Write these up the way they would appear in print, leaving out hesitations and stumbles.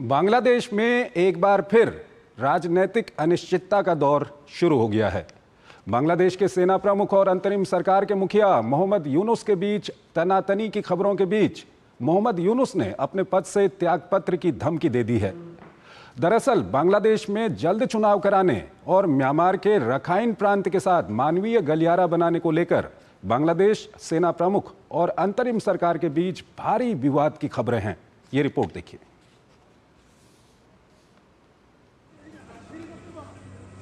बांग्लादेश में एक बार फिर राजनीतिक अनिश्चितता का दौर शुरू हो गया है। बांग्लादेश के सेना प्रमुख और अंतरिम सरकार के मुखिया मोहम्मद यूनुस के बीच तनातनी की खबरों के बीच मोहम्मद यूनुस ने अपने पद से त्यागपत्र की धमकी दे दी है। दरअसल बांग्लादेश में जल्द चुनाव कराने और म्यांमार के रखाइन प्रांत के साथ मानवीय गलियारा बनाने को लेकर बांग्लादेश सेना प्रमुख और अंतरिम सरकार के बीच भारी विवाद की खबरें हैं। ये रिपोर्ट देखिए।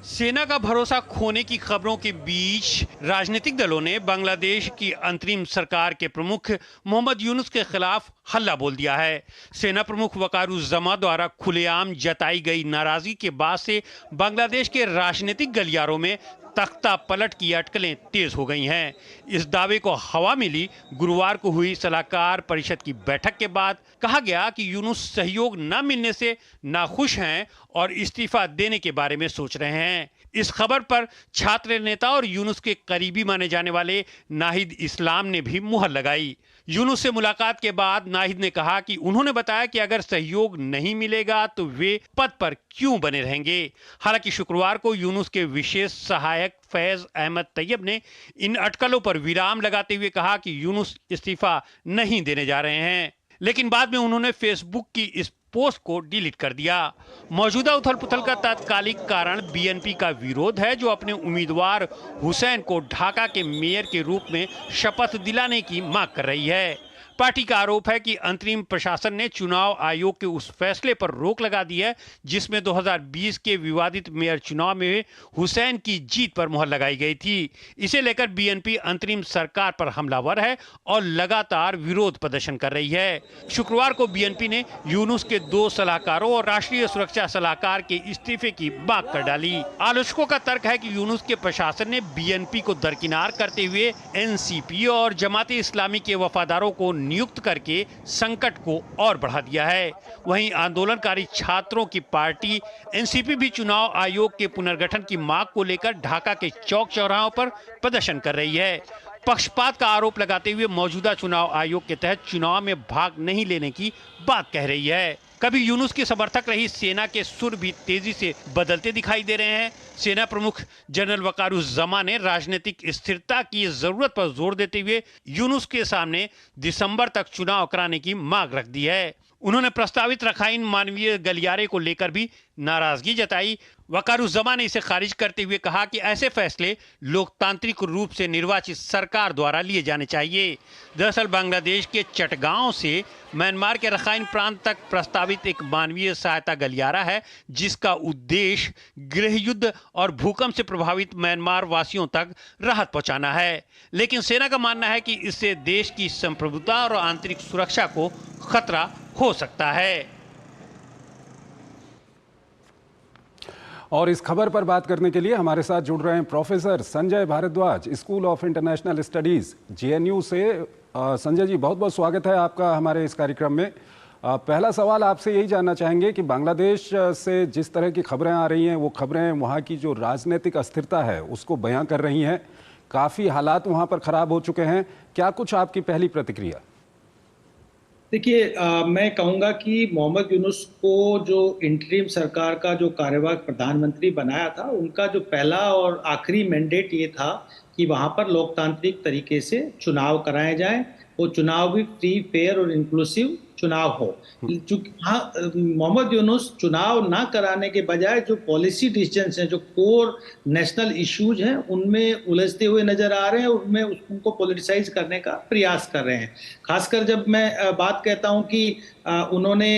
सेना का भरोसा खोने की खबरों के बीच राजनीतिक दलों ने बांग्लादेश की अंतरिम सरकार के प्रमुख मोहम्मद यूनुस के खिलाफ हल्ला बोल दिया है। सेना प्रमुख वकारुज़्ज़मा द्वारा खुलेआम जताई गई नाराजगी के बाद से बांग्लादेश के राजनीतिक गलियारों में तख्ता पलट की अटकलें तेज हो गई हैं। इस दावे को हवा मिली गुरुवार को हुई सलाहकार परिषद की बैठक के बाद कहा गया कि यूनुस सहयोग न मिलने से नाखुश हैं और इस्तीफा देने के बारे में सोच रहे हैं। इस खबर पर छात्र नेता और यूनुस के करीबी माने जाने वाले नाहिद इस्लाम ने भी मुहर लगाई। यूनुस से मुलाकात के बाद नाहिद ने कहा कि उन्होंने बताया कि अगर सहयोग नहीं मिलेगा तो वे पद पर क्यों बने रहेंगे। हालांकि शुक्रवार को यूनुस के विशेष सहायक फैज अहमद तैयब ने इन अटकलों पर विराम लगाते हुए कहा कि यूनुस इस्तीफा नहीं देने जा रहे हैं, लेकिन बाद में उन्होंने फेसबुक की इस पोस्ट को डिलीट कर दिया। मौजूदा उथल पुथल का तात्कालिक कारण बीएनपी का विरोध है, जो अपने उम्मीदवार हुसैन को ढाका के मेयर के रूप में शपथ दिलाने की मांग कर रही है। पार्टी का आरोप है कि अंतरिम प्रशासन ने चुनाव आयोग के उस फैसले पर रोक लगा दी है जिसमें 2020 के विवादित मेयर चुनाव में हुसैन की जीत पर मुहर लगाई गई थी। इसे लेकर बीएनपी अंतरिम सरकार पर हमलावर है और लगातार विरोध प्रदर्शन कर रही है। शुक्रवार को बीएनपी ने यूनुस के 2 सलाहकारों और राष्ट्रीय सुरक्षा सलाहकार के इस्तीफे की मांग कर डाली। आलोचकों का तर्क है कि यूनुस के प्रशासन ने बीएनपी को दरकिनार करते हुए एनसीपी और जमाते इस्लामी के वफादारों को नियुक्त करके संकट को और बढ़ा दिया है। वहीं आंदोलनकारी छात्रों की पार्टी एनसीपी भी चुनाव आयोग के पुनर्गठन की मांग को लेकर ढाका के चौक चौराहों पर प्रदर्शन कर रही है। पक्षपात का आरोप लगाते हुए मौजूदा चुनाव आयोग के तहत चुनाव में भाग नहीं लेने की बात कह रही है। कभी यूनुस के समर्थक रही सेना के सुर भी तेजी से बदलते दिखाई दे रहे हैं। सेना प्रमुख जनरल वकारुज़्ज़मा ने राजनीतिक स्थिरता की जरूरत पर जोर देते हुए यूनुस के सामने दिसंबर तक चुनाव कराने की मांग रख दी है। उन्होंने प्रस्तावित रखाइन मानवीय गलियारे को लेकर भी नाराजगी जताई। वकारुज़्ज़मा ने इसे खारिज करते हुए कहा कि ऐसे फैसले लोकतांत्रिक रूप से निर्वाचित सरकार द्वारा लिए जाने चाहिए। दरअसल बांग्लादेश के चटगांव से म्यांमार के रखाइन प्रांत तक प्रस्तावित एक मानवीय सहायता गलियारा है, जिसका उद्देश्य गृह युद्ध और भूकंप से प्रभावित म्यांमार वासियों तक राहत पहुंचाना है। लेकिन सेना का मानना है कि इससे देश की संप्रभुता और आंतरिक सुरक्षा को खतरा हो सकता है। और इस खबर पर बात करने के लिए हमारे साथ जुड़ रहे हैं professor Sanjay Bhardwaj, school of international studies JNU से। संजय जी, बहुत बहुत स्वागत है आपका हमारे इस कार्यक्रम में। पहला सवाल आपसे यही जानना चाहेंगे कि बांग्लादेश से जिस तरह की खबरें आ रही हैं, वो खबरें वहाँ की जो राजनीतिक अस्थिरता है उसको बयां कर रही हैं। काफ़ी हालात वहाँ पर ख़राब हो चुके हैं। क्या कुछ आपकी पहली प्रतिक्रिया? देखिए, मैं कहूँगा कि मोहम्मद यूनुस को जो इंटरिम सरकार का जो कार्यवाहक प्रधानमंत्री बनाया था, उनका जो पहला और आखिरी मैंडेट ये था कि वहाँ पर लोकतांत्रिक तरीके से चुनाव कराए जाएं। वो चुनाव भी फ्री, फेयर और इंक्लूसिव चुनाव हो। चूंकि मोहम्मद यूनुस चुनाव ना कराने के बजाय जो पॉलिसी डिसीजंस हैं, जो कोर नेशनल इश्यूज हैं, उनमें उलझते हुए नजर आ रहे हैं, उनमें उनको पॉलिटिसाइज करने का प्रयास कर रहे हैं। खासकर जब मैं बात कहता हूं कि उन्होंने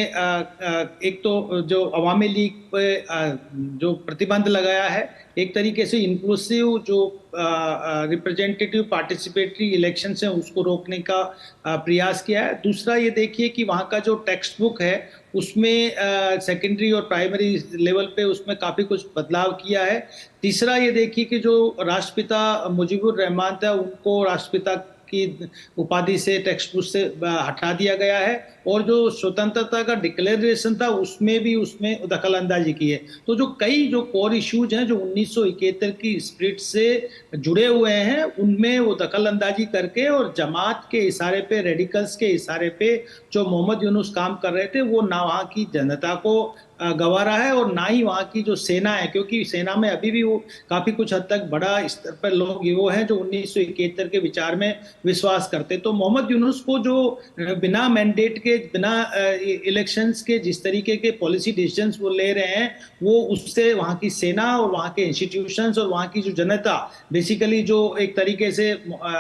एक तो जो अवामी लीग पे जो प्रतिबंध लगाया है, एक तरीके से इंक्लूसिव जो रिप्रेजेंटेटिव पार्टिसिपेटरी इलेक्शन है उसको रोकने का प्रयास किया है। दूसरा ये देखिए कि वहाँ का जो टेक्स्ट बुक है उसमें सेकेंडरी और प्राइमरी लेवल पे उसमें काफ़ी कुछ बदलाव किया है। तीसरा ये देखिए कि जो राष्ट्रपिता मुजीबुर रहमान था, उनको राष्ट्रपिता की उपाधि से, टेक्स्ट बुक से हटा दिया गया है, और जो स्वतंत्रता का डिक्लेरेशन था उसमें भी उसमें दखल अंदाजी की है। तो जो कई जो कोर इश्यूज हैं जो 1971 की स्पिरिट से जुड़े हुए हैं, उनमें वो दखल अंदाजी करके और जमात के इशारे पे, रेडिकल्स के इशारे पे जो मोहम्मद यूनुस काम कर रहे थे, वो ना वहाँ की जनता को गंवारा है और ना ही वहाँ की जो सेना है, क्योंकि सेना में अभी भी वो काफी कुछ हद तक बड़ा स्तर पर लोग वो हैं जो 1971 के विचार में विश्वास करते। तो मोहम्मद यूनुस को जो बिना मैंडेट के, बिना इलेक्शंस के जिस तरीके के पॉलिसी डिसीजंस वो ले रहे हैं, वो उससे वहाँ की सेना और वहाँ के इंस्टीट्यूशंस और वहाँ की जो जनता, बेसिकली जो एक तरीके से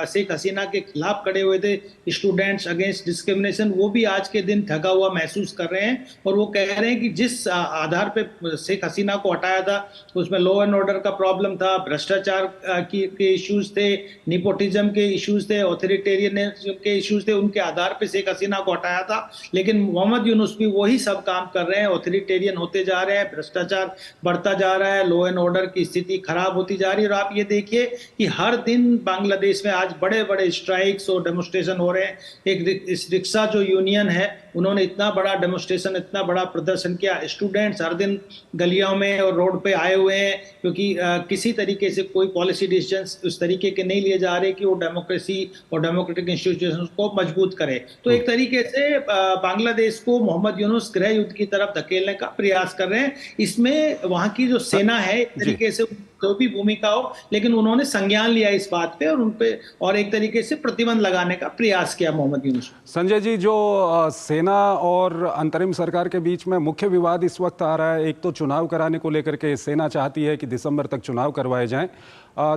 शेख हसीना के खिलाफ खड़े हुए थे, स्टूडेंट्स अगेंस्ट डिस्क्रिमिनेशन, वो भी आज के दिन ठगा हुआ महसूस कर रहे हैं। और वो कह रहे हैं कि जिस आधार पे शेख हसीना को हटाया था, उसमें लॉ एंड ऑर्डर का प्रॉब्लम था, भ्रष्टाचार के इश्यूज थे, निपोटिज्म के इश्यूज थे, ऑथोरिटेरियनिज्म के इश्यूज थे, उनके आधार पे शेख हसीना को हटाया था। लेकिन मोहम्मद यूनुस भी वही सब काम कर रहे हैं, ऑथोरिटेरियन होते जा रहे हैं, भ्रष्टाचार बढ़ता जा रहा है, लॉ एंड ऑर्डर की स्थिति खराब होती जा रही है। और आप ये देखिए कि हर दिन बांग्लादेश में आज बड़े बड़े स्ट्राइक्स और डेमोन्स्ट्रेशन हो रहे हैं। एक रिक्शा जो यूनियन है, उन्होंने इतना बड़ा डेमोन्स्ट्रेशन, इतना बड़ा प्रदर्शन किया। स्टूडेंट्स हर दिन गलियों में और रोड पे आए हुए हैं, क्योंकि किसी तरीके से कोई पॉलिसी डिसीजंस उस तरीके के नहीं लिए जा रहे कि वो डेमोक्रेसी और डेमोक्रेटिक इंस्टीट्यूशंस को मजबूत करे। तो एक तरीके से बांग्लादेश को मोहम्मद यूनुस गृह युद्ध की तरफ धकेलने का प्रयास कर रहे हैं। इसमें वहां की जो सेना है, एक तरीके से जो भी भूमिका हो, लेकिन उन्होंने संज्ञान लिया इस बात पे और उन पे और एक तरीके से प्रतिबंध लगाने का प्रयास किया मोहम्मद यूनुस। संजय जी, जो सेना और अंतरिम सरकार के बीच में मुख्य विवाद इस वक्त आ रहा है, एक तो चुनाव कराने को लेकर के सेना चाहती है कि दिसंबर तक चुनाव करवाए जाएं,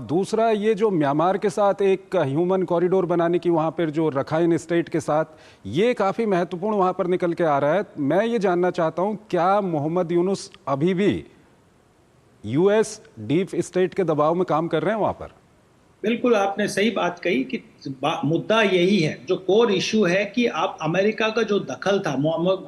दूसरा ये जो म्यांमार के साथ एक ह्यूमन कॉरिडोर बनाने की वहाँ पर जो रखाइन स्टेट के साथ, ये काफ़ी महत्वपूर्ण वहाँ पर निकल के आ रहा है। मैं ये जानना चाहता हूँ, क्या मोहम्मद यूनुस अभी भी यूएस डीप स्टेट के दबाव में काम कर रहे हैं वहाँ पर? बिल्कुल, आपने सही बात कही कि मुद्दा यही है, जो कोर इशू है कि आप अमेरिका का जो दखल था,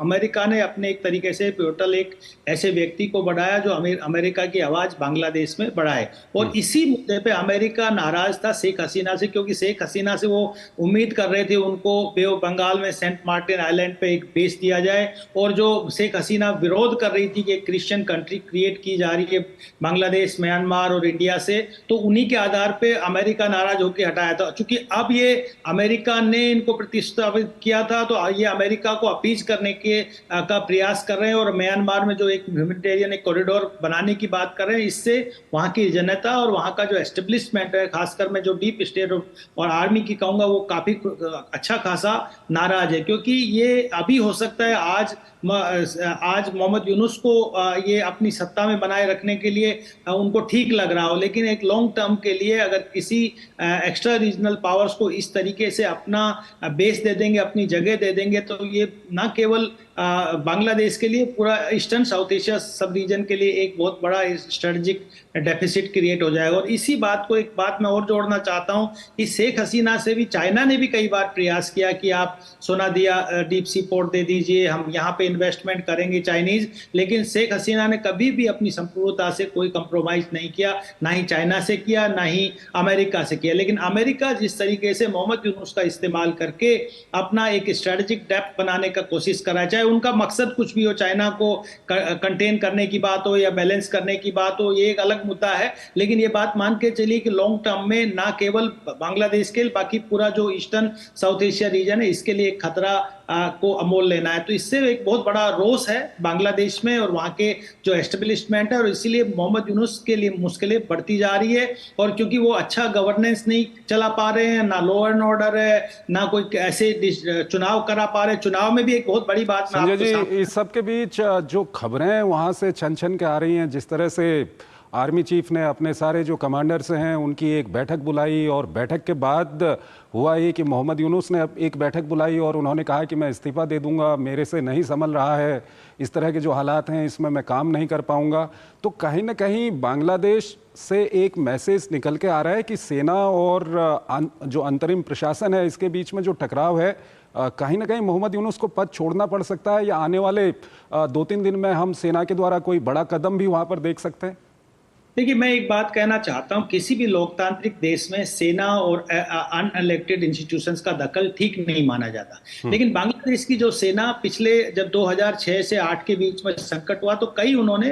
अमेरिका ने अपने एक तरीके से पिवटल एक ऐसे व्यक्ति को बढ़ाया जो अमेरिका की आवाज बांग्लादेश में बढ़ाए। और इसी मुद्दे पे अमेरिका नाराज था शेख हसीना से, क्योंकि शेख हसीना से वो उम्मीद कर रहे थे उनको बे ऑफ बंगाल में सेंट मार्टिन आइलैंड पे एक बेस दिया जाए। और जो शेख हसीना विरोध कर रही थी कि एक क्रिश्चियन कंट्री क्रिएट की जा रही है बांग्लादेश, म्यांमार और इंडिया से, तो उन्हीं के आधार पे अमेरिका नाराज होकर हटाया था। चूंकि अब ये अमेरिका ने इनको प्रतिस्थापित किया था, तो ये अमेरिका को अपीज करने के का प्रयास कर रहे हैं और म्यांमार में जो एक ह्यूमैनिटेरियन एक कॉरिडोर बनाने की बात कर रहे हैं। इससे वहां की जनता और वहां का जो एस्टेब्लिशमेंट है, खासकर मैं जो डीप स्टेट और आर्मी की कहूंगा, वो काफी अच्छा खासा नाराज है। क्योंकि ये अभी हो सकता है आज मोहम्मद यूनुस को ये अपनी सत्ता में बनाए रखने के लिए उनको ठीक लग रहा हो, लेकिन एक लॉन्ग टर्म के लिए अगर किसी एक्स्ट्रा रीजनल पावर्स को इस तरीके से अपना बेस दे देंगे, अपनी जगह दे देंगे, तो ये ना केवल बांग्लादेश के लिए, पूरा ईस्टर्न साउथ एशिया सब रीजन के लिए एक बहुत बड़ा स्ट्रेटेजिक डेफिसिट क्रिएट हो जाएगा। और इसी बात को एक बात मैं और जोड़ना चाहता हूं कि शेख हसीना से भी चाइना ने भी कई बार प्रयास किया कि आप सोना दिया, डीप सी पोर्ट दे दीजिए, हम यहाँ पे इन्वेस्टमेंट करेंगे चाइनीज। लेकिन शेख हसीना ने कभी भी अपनी संपूर्णता से कोई कंप्रोमाइज नहीं किया, ना ही चाइना से किया, ना ही अमेरिका से किया। लेकिन अमेरिका जिस तरीके से मोहम्मद यूनुस का इस्तेमाल करके अपना एक स्ट्रेटेजिक डेप्थ बनाने का कोशिश करा, चाहे उनका मकसद कुछ भी हो, चाइना को कंटेन करने की बात हो या बैलेंस करने की बात हो, ये एक अलग मुद्दा है। लेकिन ये बात मान के चलिए कि लॉन्ग टर्म में ना केवल बांग्लादेश के, बाकी पूरा जो ईस्टर्न साउथ एशिया रीजन है, इसके लिए एक खतरा को अमोल लेना है। तो इससे एक बहुत बड़ा रोष है बांग्लादेश में और वहाँ के जो एस्टेब्लिशमेंट है, और इसीलिए मोहम्मद यूनुस के लिए मुश्किलें बढ़ती जा रही है। और क्योंकि वो अच्छा गवर्नेंस नहीं चला पा रहे हैं, ना लॉ एंड ऑर्डर है, ना कोई ऐसे चुनाव करा पा रहे, चुनाव में भी एक बहुत बड़ी बात संजय जी, इस सब के बीच जो खबरें वहाँ से छन छन के आ रही हैं, जिस तरह से आर्मी चीफ ने अपने सारे जो कमांडर्स हैं उनकी एक बैठक बुलाई, और बैठक के बाद हुआ ये कि मोहम्मद यूनुस ने एक बैठक बुलाई और उन्होंने कहा कि मैं इस्तीफा दे दूंगा, मेरे से नहीं संभल रहा है, इस तरह के जो हालात हैं इसमें मैं काम नहीं कर पाऊंगा। तो कहीं ना कहीं बांग्लादेश से एक मैसेज निकल के आ रहा है कि सेना और जो अंतरिम प्रशासन है, इसके बीच में जो टकराव है, कहीं ना कहीं मोहम्मद यूनुस को पद छोड़ना पड़ सकता है, या आने वाले 2-3 दिन में हम सेना के द्वारा कोई बड़ा कदम भी वहाँ पर देख सकते हैं? देखिए, मैं एक बात कहना चाहता हूं, किसी भी लोकतांत्रिक देश में सेना और अनइलेक्टेड इंस्टीट्यूशंस का दखल ठीक नहीं माना जाता। लेकिन बांग्लादेश की जो सेना पिछले जब 2006 से 8 के बीच में संकट हुआ तो कई उन्होंने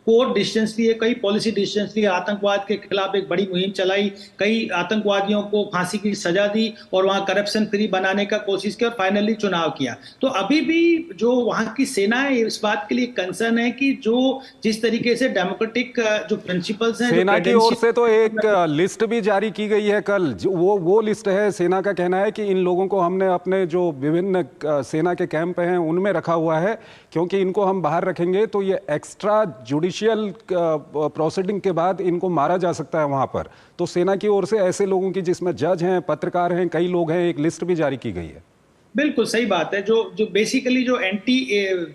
कोर डिसीजंस लिए, कई पॉलिसी डिसीजंस लिए, आतंकवाद के खिलाफ एक बड़ी मुहिम चलाई, कई आतंकवादियों को फांसी की सजा दी और वहां करप्शन फ्री बनाने का कोशिश की और फाइनली चुनाव किया। तो अभी भी जो वहां की सेना है इस बात के लिए कंसर्न है कि जो जिस तरीके से डेमोक्रेटिक जो प्रिंसिपल्स हैं, सेना की ओर से तो एक लिस्ट भी जारी की गई है कल, वो लिस्ट है। सेना का कहना है कि इन लोगों को हमने अपने जो विभिन्न सेना के कैंप हैं उनमें रखा हुआ है, क्योंकि इनको हम बाहर रखेंगे तो ये एक्स्ट्रा जुडिशियल प्रोसीडिंग के बाद इनको मारा जा सकता है वहां पर। तो सेना की ओर से ऐसे लोगों की, जिसमें जज हैं, पत्रकार हैं, कई लोग हैं, एक लिस्ट भी जारी की गई है। बिल्कुल सही बात है। जो जो बेसिकली जो एंटी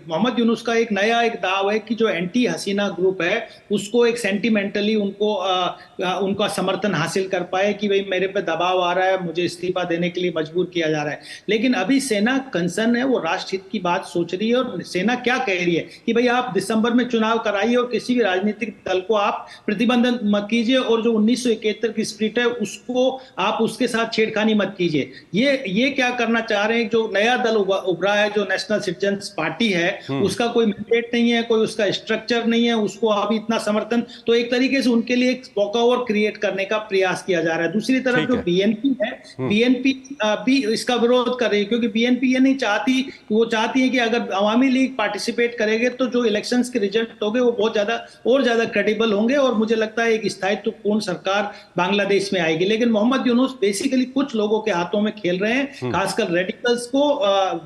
मोहम्मद यूनुस का एक नया एक दाव है कि जो एंटी हसीना ग्रुप है उसको एक सेंटिमेंटली उनका समर्थन हासिल कर पाए कि भाई मेरे पे दबाव आ रहा है, मुझे इस्तीफा देने के लिए मजबूर किया जा रहा है। लेकिन अभी सेना कंसर्न है, वो राष्ट्रहित की बात सोच रही है और सेना क्या कह रही है कि भाई आप दिसंबर में चुनाव कराइए और किसी भी राजनीतिक दल को आप प्रतिबंधन मत कीजिए और जो 1971 की स्पिरिट है उसको आप उसके साथ छेड़खानी मत कीजिए। ये क्या करना चाह रहे हैं? जो नया दल उभरा है, जो नेशनल सिटीजन्स पार्टी है, उसका कोई मैंडेट नहीं है, कोई उसका स्ट्रक्चर नहीं है, उसको अभी इतना समर्थन, तो एक तरीके से उनके लिए एक वॉकओवर क्रिएट करने का प्रयास किया जा रहा है। दूसरी तरफ जो बीएनपी है, बीएनपी भी इसका विरोध कर रही है, क्योंकि बीएनपी ये नहीं चाहती, वो चाहती है कि अगर अवामी लीग पार्टिसिपेट करेंगे तो जो इलेक्शंस के रिजल्ट होंगे वो बहुत ज्यादा क्रेडिबल होंगे और मुझे लगता है एक स्थायित्वपूर्ण सरकार बांग्लादेश में आएगी। लेकिन मोहम्मद यूनुस बेसिकली कुछ लोगों के हाथों में खेल रहे हैं, खासकर रेडिकल्स को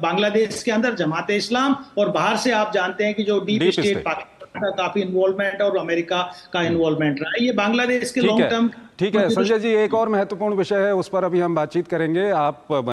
बांग्लादेश के अंदर, जमाते इस्लाम, और बाहर से आप जानते हैं कि जो डीप स्टेट पाकिस्तान का काफी इन्वॉल्वमेंट और अमेरिका का इन्वॉल्वमेंट रहा है। ये बांग्लादेश के लॉन्ग टर्म। ठीक है संजय जी, एक और महत्वपूर्ण विषय है, उस पर अभी हम बातचीत करेंगे। आप